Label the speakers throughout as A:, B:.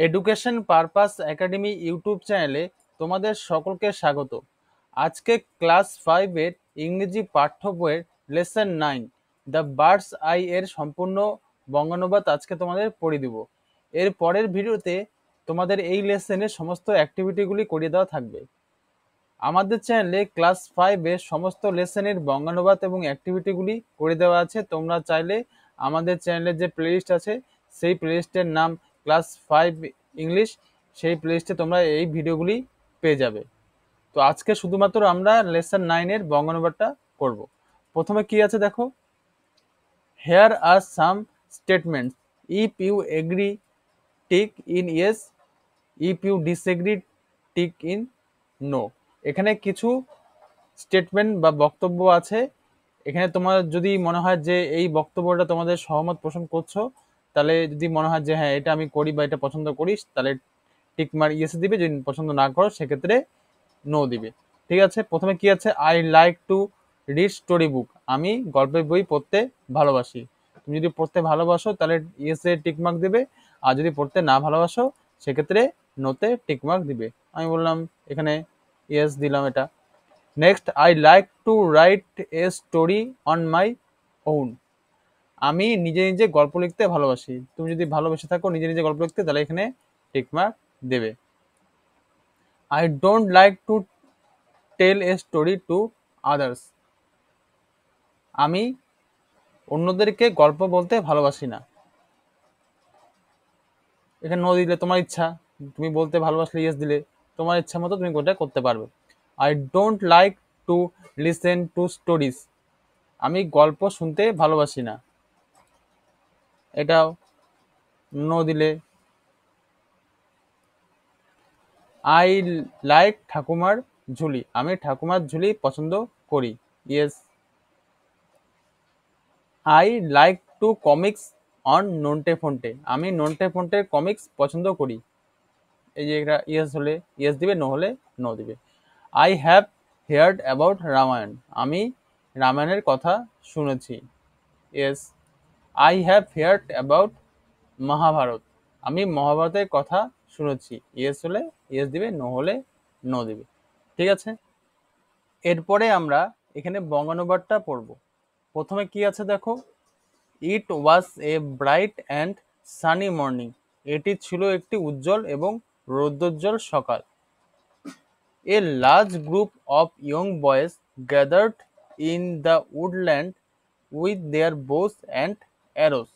A: Education purpose academy YouTube চ্যানেলে তোমাদের সকলকে স্বাগত। আজকে ক্লাস 5-এর ইংরেজি পাঠ্য বইয়ের লেসন 9 দ্য বার্ডস আই এর সম্পূর্ণ বঙ্গানুবাদ আজকে তোমাদের পড়িয়ে দিব। এর পরের ভিডিওতে তোমাদের এই লেসনের সমস্ত অ্যাক্টিভিটিগুলি করিয়ে দেওয়া থাকবে। আমাদের চ্যানেলে ক্লাস 5-এর সমস্ত লেসনের বঙ্গানুবাদ এবং অ্যাক্টিভিটিগুলি করে দেওয়া আছে। তোমরা চাইলে আমাদের চ্যানেলে যে প্লেলিস্ট আছে সেই প্লেলিস্টের নাম ক্লাস 5 ইংলিশ, সেই প্লেলিস্টে তোমরা এই ভিডিওগুলি পেয়ে যাবে। তো আজকে শুধুমাত্র আমরা লেসন 9-এর বঙ্গানুবাদটা করব। প্রথমে কি আছে দেখো, here are some statements, if you agree tick in yes, if you disagree tick in no. এখানে কিছু স্টেটমেন্ট বা বক্তব্য আছে। এখানে তোমার যদি মনে হয় যে এই বক্তব্যটা তোমাদের সহমত পোষণ করছো, তাহলে যদি মনে হয় যে হ্যাঁ এটা আমি করি বা এটা পছন্দ করিস, তাহলে টিক মার ইয়েস দিবে। যদি পছন্দ না করো সেক্ষেত্রে নো দিবে। ঠিক আছে, প্রথমে কি আছে, I like to read story book, আমি গল্পের বই পড়তে ভালোবাসি। তুমি যদি পড়তে ভালোবাসো তাহলে ইয়েস এ টিক মার্ক দিবে, আর যদি পড়তে না ভালোবাসো সেক্ষেত্রে নোতে টিক মার্ক দিবে। আমি বললাম এখানে ইয়েস দিলাম এটা। Next, I like two write a story on my own, আমি নিজে নিজে গল্প লিখতে ভালোবাসি। তুমি যদি ভালোবেসে থাকো নিজে নিজে গল্প লিখতে, তাহলে এখানে টিক মার্ক দেবে। I don't like to tell a story to others, আমি অন্যদেরকে গল্প বলতে ভালোবাসি না। এখানে নো দিলে তোমার ইচ্ছা, তুমি বলতে ভালোবাসলে ইয়েস দিলে, তোমার ইচ্ছা মতো তুমি ওটা করতে পারবে। I don't like to listen to stories, আমি গল্প শুনতে ভালোবাসি না, এটাও নো দিলে। আই লাইক ঠাকুমার ঝুলি, আমি ঠাকুমার ঝুলি পছন্দ করি, yes. I like to comics on Nonte Fonte, আমি নন্টে ফন্টের কমিক্স পছন্দ করি। এই যে এটা ইয়েস হলে ইয়েস দিবে, নো হলে নো দিবে। I have heard about Ramayana, আমি রামায়ণের কথা শুনেছি, yes. I have heard about Mahabharata, আমি মহাভারতের কথা শুনেছি, ইয়েস হলে ইয়েস দিবে, নো হলে নো দিবে। ঠিক আছে, এরপরে আমরা এখানে বঙ্গানুবাদটা পড়ব। প্রথমে কি আছে দেখো, it was a bright and sunny morning, এটি ছিল একটি উজ্জ্বল এবং রৌদ্রোজ্জ্বল সকাল। A large group of young boys gathered in the woodland with their bows and arrows,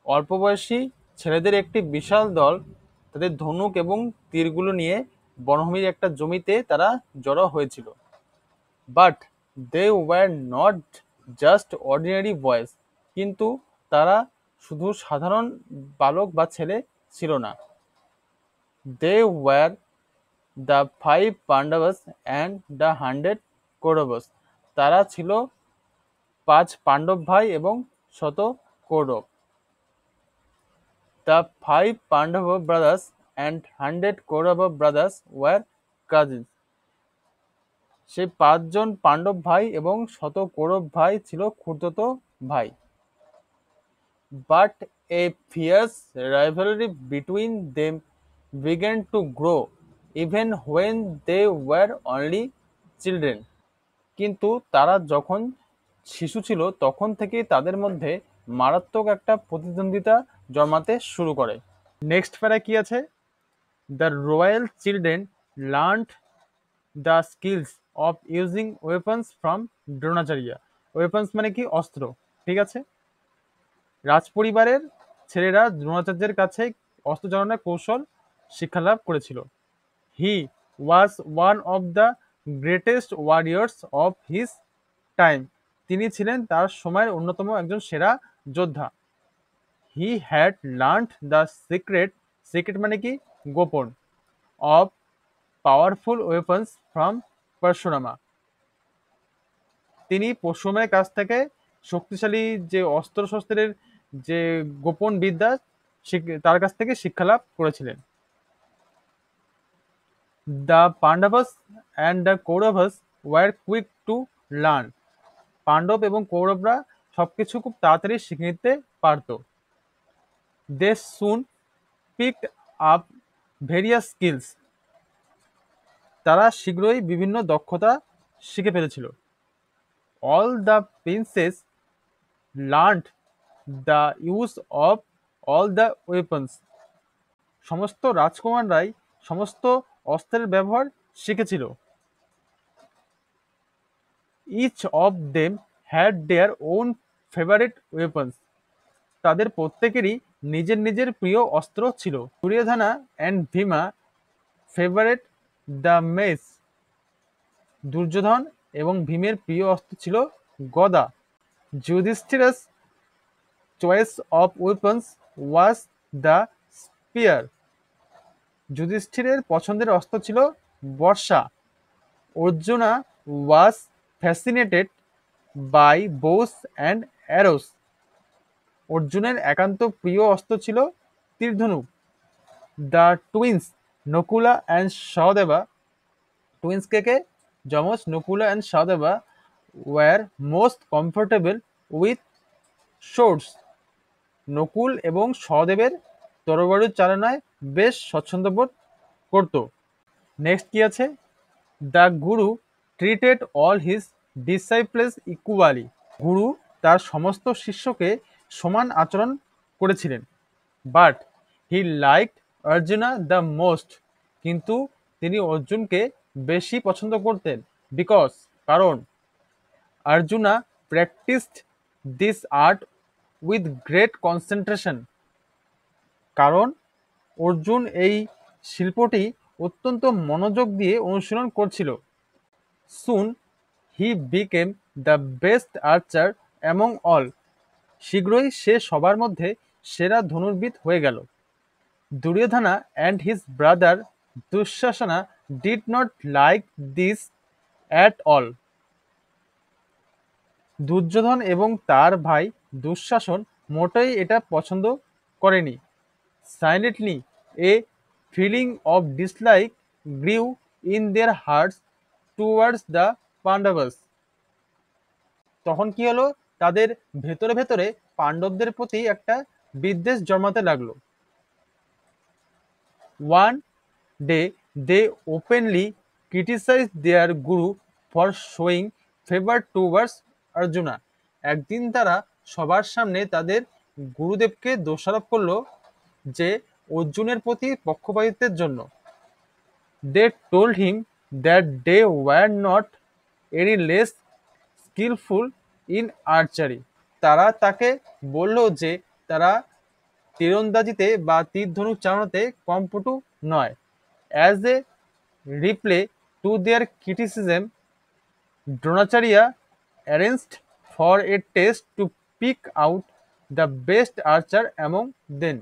A: অল্প বয়সী ছেলেদের একটি বিশাল দল তাদের ধনুক এবং তীরগুলো নিয়ে বনভূমির একটা জমিতে তারা জড়ো হয়েছিল। But they were not just ordinary boys, কিন্তু তারা শুধু সাধারণ বালক বা ছেলে ছিল না। They were the 5 Pandavas and the 100 Kauravas, তারা ছিল 5 পাণ্ডব ভাই এবং 100 Kaurava. The 5 Pandava brothers and 100 Kaurava brothers were cousins, সেই 5 জন পাণ্ডব ভাই এবং 100 কৌরব ভাই ছিল খুড়তুতো ভাই। But a fierce rivalry between them began to grow even when they were only children, কিন্তু তারা যখন শিশু ছিল তখন থেকেই তাদের মধ্যে মারাত্মক একটা প্রতিদ্বন্দ্বিতা জন্মাতে শুরু করে। নেক্সট প্যারায় কি আছে, the royal children learned the skills of using weapons from Dronacharya, weapons মানে কি, অস্ত্র। ঠিক আছে, রাজপরিবারের ছেলেরা দ্রোণাচার্যের কাছে অস্ত্র চালনার কৌশল শিক্ষালাভ করেছিল। He was one of the greatest warriors of his time, তিনি ছিলেন তার সময়ের অন্যতম একজন সেরা যোদ্ধা। He had learned the secret, secret মানে কি, গোপন, of powerful weapons from Parashurama, তিনি পরশুরামের কাছ থেকে শক্তিশালী যে অস্ত্র শস্ত্রের যে গোপন বিদ্যা তার কাছ থেকে শিক্ষালাভ করেছিলেন। The Pandavas and the Kauravas were quick to learn, Pandava এবং কৌরবরা সবকিছু খুব তাড়াতাড়ি শিখে নিতে পারত। They soon picked up various skills. তারা শীঘ্রই বিভিন্ন দক্ষতা শিখে ফেলেছিল। All the princes learned the use of all the weapons. সমস্ত রাজকুমাররাই সমস্ত অস্ত্রের ব্যবহার শিখেছিল। Each of them had their own favourite weapons. তাদের প্রত্যেকেরই নিজের নিজের প্রিয় অস্ত্র ছিল। Duryodhana and Bhima favourite the mace. Duryodhan এবং ভীমের প্রিয় অস্ত্র ছিল গদা। Yudhishthira's choice of weapons was the spear. যুধিষ্ঠিরের পছন্দের অস্ত্র ছিল বর্ষা। Arjuna was fascinated by bows and arrows. অর্জুনের একান্ত প্রিয় অস্ত্র ছিল তীরধনুক। The twins Nakula and Sahadeva, twins কে যমজ Nakula and Sahadeva were most comfortable with swords. Nakul এবং সহদেবের তরবারির চালনায় বেশ স্বচ্ছন্দবোধ করত। নেক্সট কি আছে? The guru treated all his disciples equally. গুরু তার সমস্ত শিষ্যকে সমান আচরণ করেছিলেন। But he liked Arjuna the most. কিন্তু তিনি অর্জুনকে বেশি পছন্দ করতেন। বিকজ কারণ Arjuna practised this art with great concentration. কারণ অর্জুন এই শিল্পটি অত্যন্ত মনোযোগ দিয়ে অনুশীলন করছিল। Soon he became the best archer among all. শীঘ্রই সে সবার মধ্যে সেরা ধনুর্বিদ হয়ে গেল। Duryodhana and his brother Dushasana did not like this at all. Duryodhan এবং তার ভাই দুঃশাসন মোটেই এটা পছন্দ করেনি। Silently a feeling of dislike grew in their hearts towards the Pandavas. তখন কি হলো? তাদের ভেতরে ভেতরে পাণ্ডবদের প্রতি একটা বিদ্বেষ জন্মাতে লাগলো। One day they openly criticise their guru for showing favour towards Arjuna. একদিন তারা সবার সামনে তাদের গুরুদেবকে দোষারোপ করলো যে অর্জুনের প্রতি পক্ষপাতিত্বের জন্য। They told him that they were not any less skilful in archery. তারা তাকে বলল যে তারা তীরন্দাজিতে বা তীর ধনুক চালানোতে কম পটু নয়। As a reply to their criticism, Dronacharya arranged for a test to pick out the best archer among them.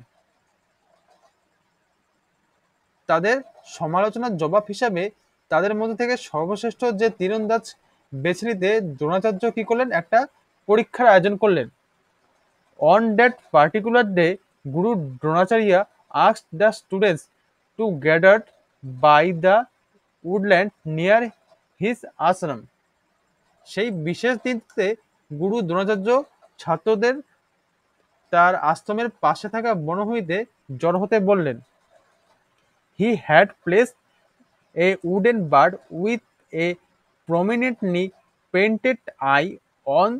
A: তাদের সমালোচনার জবাব হিসাবে তাদের মধ্যে থেকে সর্বশ্রেষ্ঠ যে তীরন্দাজ বেছে নিতে দ্রোণাচার্য কি করলেন? একটা পরীক্ষার আয়োজন করলেন। On that particular day, Guru Dronacharya asked the students to gather by the woodland near his ashram. সেই বিশেষ দিনটিতে গুরু দ্রোণাচার্য ছাত্রদের তার আশ্রমের পাশে থাকা বনভূমিতে জড়ো হতে বললেন। He had placed a wooden bird with a prominently painted eye on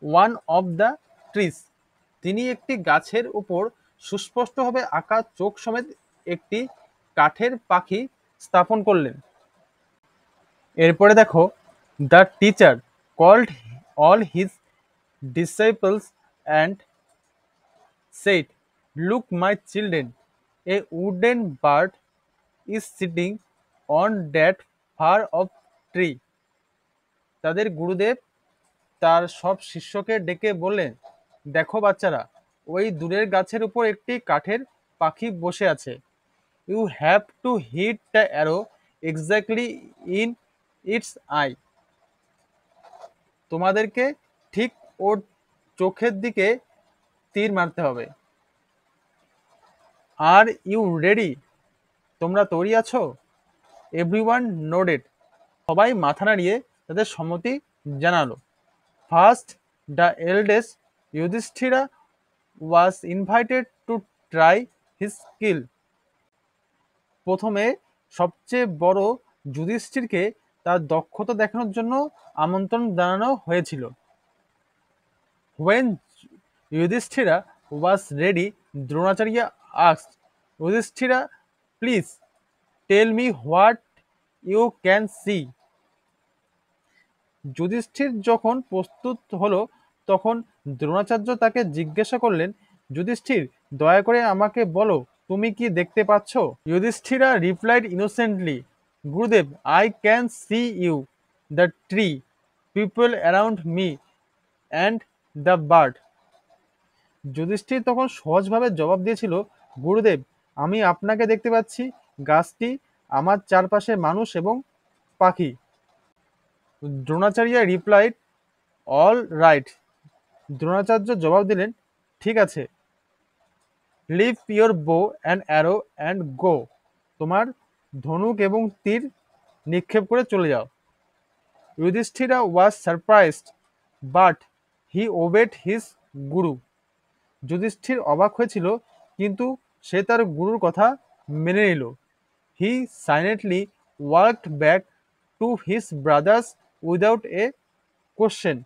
A: one of the trees. তিনি একটি গাছের উপর সুস্পষ্টভাবে আঁকা চোখ সমেত একটি কাঠের পাখি স্থাপন করলেন। এরপরে দেখো, the teacher called all his disciples and said, look my children, a wooden bird is sitting on that far off tree. তাদের গুরুদেব তার সব শিষ্যকে ডেকে বললেন, দেখো বাচ্চারা, ওই দূরের গাছের উপর একটি কাঠের পাখি বসে আছে। You have to hit the arrow exactly in it's I. তোমাদেরকে ঠিক ওর চোখের দিকে তীর মারতে হবে। Are you ready? তোমরা তৈরি আছো? Everyone nodded. সবাই মাথা নাড়িয়ে তাদের সম্মতি জানালো। First the eldest Yudhishthira was invited to try his skill. প্রথমে সবচেয়ে বড় যুধিষ্ঠিরকে তার দক্ষতা দেখানোর জন্য আমন্ত্রণ জানানো হয়েছিল। When Yudhishthira was ready, Dronacharya asked, Yudhishthira, please tell me what you can see. Yudhishthir যখন প্রস্তুত হলো তখন দ্রোণাচার্য তাকে জিজ্ঞাসা করলেন, যুধিষ্ঠির, দয়া করে আমাকে বলো তুমি কি দেখতে পাচ্ছ? Yudhishthira replied innocently, Gurudev, I can see you, the tree, people around me and the bird. Yudhishthir তখন সহজভাবে জবাব দিয়েছিল, গুরুদেব, আমি আপনাকে দেখতে পাচ্ছি, গাছটি, আমার চারপাশে মানুষ এবং পাখি। Dronacharya replied, all right. Dronacharya জবাব দিলেন, ঠিক আছে। Leave your bow and arrow and go. তোমার ধনুক এবং তীর নিক্ষেপ করে চলে যাও। Yudhishthira was surprised, but he obeyed his guru. Yudhishthir অবাক হয়েছিল, কিন্তু সে তার গুরুর কথা মেনে নিল। He silently walked back to his brothers without a question.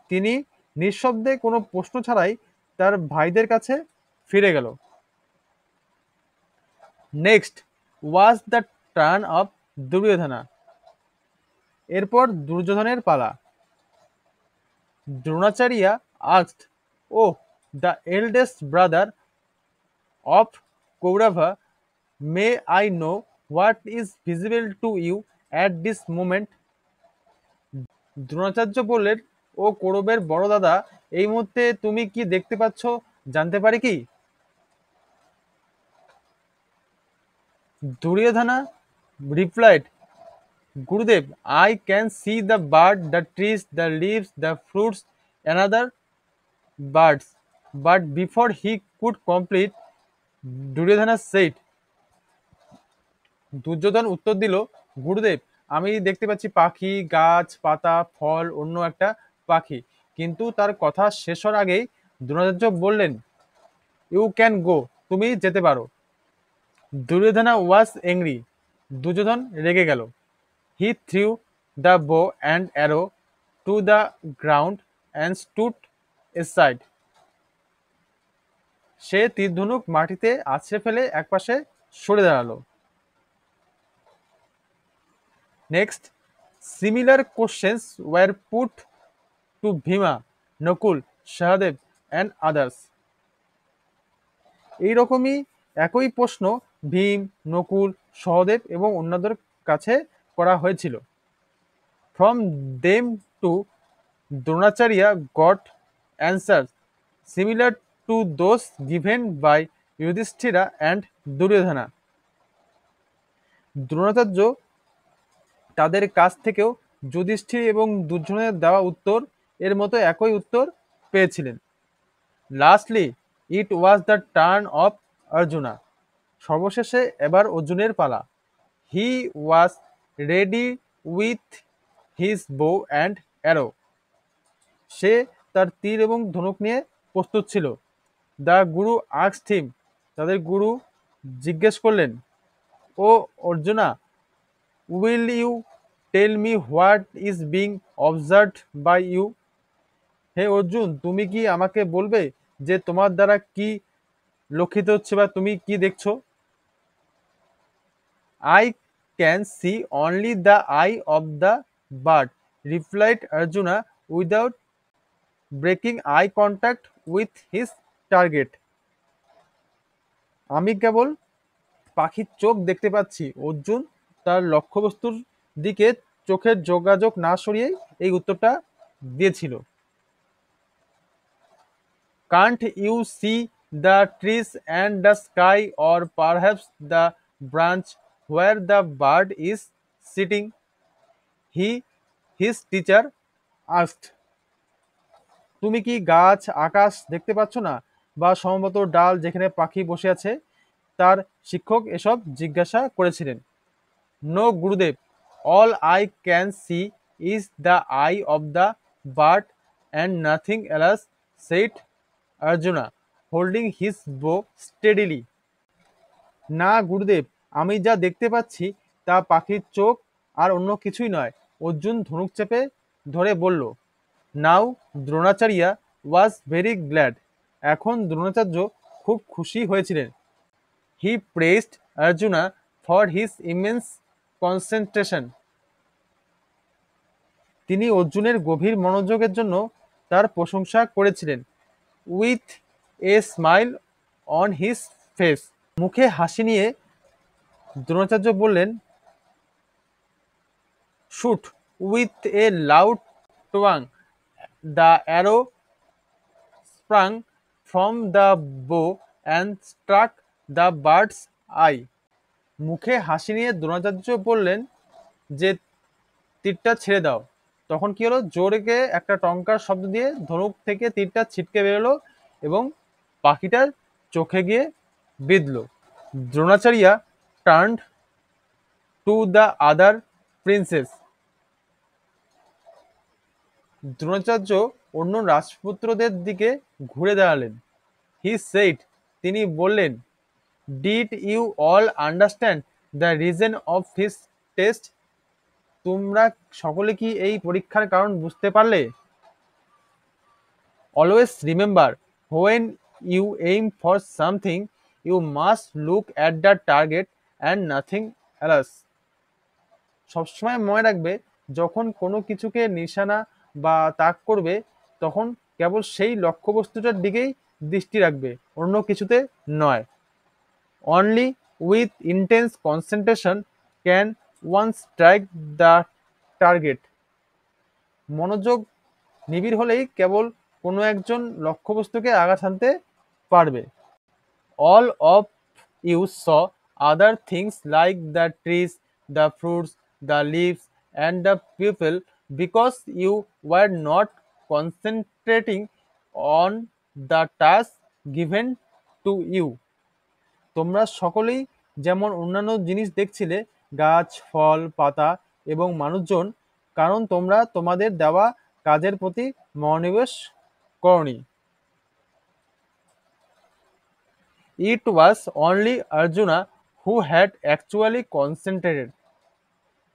A: তিনি নিঃশব্দে কোনো প্রশ্ন ছাড়াই তার ভাইদের কাছে ফিরে গেল। Next was the turn of Duryodhana. এরপর দুর্যোধনের পালা। Dronacharya asked, O the eldest brother of Kaurava, may I know what is visible to you at this moment? Dronacharya বললেন, ও কৌরবের বড় দাদা, এই মুহূর্তে তুমি কি দেখতে পাচ্ছ জানতে পারি কি? দুর্যোধনা রিপ্লাইড, গুরুদেব, I can see the bird, the trees, the leaves, the fruits, another birds. But before he could complete, Duryodhana said, Duryodhan উত্তর দিল, গুরুদেব, আমি দেখতে পাচ্ছি পাখি, গাছ, পাতা, ফল, অন্য একটা পাখি। কিন্তু তার কথা শেষ হওয়ার আগেই দ্রোণাচার্য বললেন, ইউ ক্যান গো, তুমি যেতে পারো। দুর্যোধনা ওয়াজ এংরি, দুর্যোধন রেগে গেল। He threw the bow and arrow to the ground and stood aside. সে তীর ধনুক মাটিতে আছড়ে ফেলে একপাশে সরে দাঁড়ালো। Next, similar questions were put to Bhima, Nakul, Sahadev and others. এইরকমই একই প্রশ্ন ভীম, নকুল, সহদেব এবং অন্যদের কাছে করা হয়েছিল। From them too, Dronacharya got answers similar to those given by Yudhishthira and Duryodhana. Dronacharya তাদের কাছ থেকেও যুধিষ্ঠির এবং দুর্যোধনের দেওয়া উত্তর এর মতো একই উত্তর পেয়েছিলেন। Lastly it was the turn of Arjuna. সর্বশেষে এবার অর্জুনের পালা। He was ready with his bow and arrow. সে তার তীর এবং ধনুক নিয়ে প্রস্তুত ছিল। দ্য গুরু আস্কড হিম, তাদের গুরু জিজ্ঞেস করলেন, O Arjuna, will you tell me what is being observed by you? হে অর্জুন, তুমি কি আমাকে বলবে যে তোমার দ্বারা কি লক্ষিত হচ্ছে বা তুমি কি দেখছো? I can C only the eye of the bird, replied Arjuna without breaking eye contact with his target. আমি কেবল পাখির চোখ দেখতে পাচ্ছি। অর্জুন তার লক্ষ্যবস্তুর দিকে চোখের যোগাযোগ না সরিয়েই এই উত্তরটা দিয়েছিল। Can't you see the trees and the sky or perhaps the branch where the bird is sitting? His teacher asked. তুমি কি গাছ, আকাশ দেখতে পাচ্ছ না, বা সম্ভবত ডাল যেখানে পাখি বসে আছে? তার শিক্ষক এসব জিজ্ঞাসা করেছিলেন। No Gurudev, all I can see is the eye of the bird and nothing else, said Arjuna, holding his bow steadily. না গুরুদেব, আমি যা দেখতে পাচ্ছি তা পাখির চোখ আর অন্য কিছুই নয়। অর্জুন ধনুক চেপে ধরে বলল। Now Dronacharya was very glad. এখন দ্রোণাচার্য খুব খুশি হয়েছিলেন। He praised Arjuna for his immense concentration. তিনি অর্জুনের গভীর মনোযোগের জন্য তার প্রশংসা করেছিলেন। With a smile on his face. মুখে হাসি নিয়ে দ্রোণাচার্য বললেন, shoot with a loud twang. The arrow sprang from the bow and struck the bird's eye. মুখে হাসি নিয়ে দ্রোণাচার্য বললেন যে তীরটা ছেড়ে দাও। তখন কি হলো, জোরে একটা টঙ্কার শব্দ দিয়ে ধনুক থেকে তীরটা ছিটকে বেরোলো এবং পাখিটার চোখে গিয়ে বিঁধল। Dronacharya turned to the other princes. Dronacharya অন্য রাজপুত্রদের দিকে ঘুরে দাঁড়ালেন। হি সেইড, তিনি বললেন, did you all understand the reason of his test. তোমরা সকলে কি এই পরীক্ষার কারণ বুঝতে পারলে? Always remember, when you aim for something you must look at the target and nothing else. সবসময় মনে রাখবে, যখন কোনো কিছুকে নিশানা বা তাক করবে তখন কেবল সেই লক্ষ্যবস্তুটার দিকেই দৃষ্টি রাখবে, অন্য কিছুতে নয়। Only with intense concentration can one strike the target. মনোযোগ নিবিড় হলেই কেবল কোনো একজন লক্ষ্যবস্তুকে আঘাত হানতে পারবে। All of you saw other things like the trees, the fruits, the leaves, and the people because you were not concentrating on the task given to you. তোমরা সকলেই যেমন অন্যান্য জিনিস দেখছিলে, গাছ, ফল, পাতা এবং মানুষজন, কারণ তোমরা তোমাদের দেওয়া কাজের প্রতি মনোনিবেশ করনি। It was only Arjuna who had actually concentrated.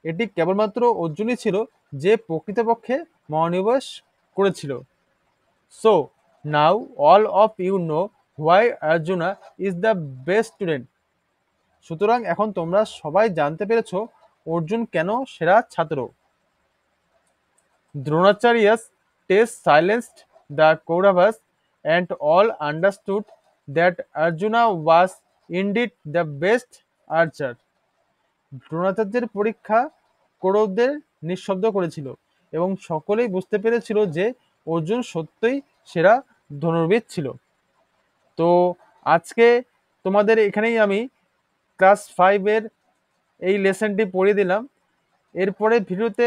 A: এটি কেবলমাত্র অর্জুনই ছিল যে প্রকৃতপক্ষে মনোনিবেশ করেছিল। So now all of you know why Arjuna is the best student. সুতরাং এখন তোমরা সবাই জানতে পেরেছো অর্জুন কেন সেরা ছাত্র। Dronacharya's test silenced the Kauravas and all understood that Arjuna was indeed the best archer. দ্রোণাচার্যের পরীক্ষা কৌরবদের নিঃশব্দ করেছিল এবং সকলেই বুঝতে পেরেছিল যে অর্জুন সত্যই সেরা ধনুর্বিদ ছিল। তো আজকে তোমাদের এখানেই আমি ক্লাস 5-এর এই লেসনটি পড়িয়ে দিলাম। এরপরে ভিডিওতে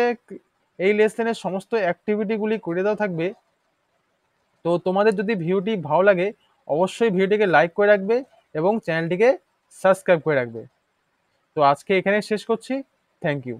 A: এই লেসনের সমস্ত অ্যাক্টিভিটিগুলি করে দেওয়া থাকবে। তো তোমাদের যদি ভিডিওটি ভালো লাগে অবশ্যই ভিডিওটিকে লাইক করে রাখবে এবং চ্যানেলটিকে সাবস্ক্রাইব করে রাখবে। তো আজকে এখানে শেষ করছি। Thank you.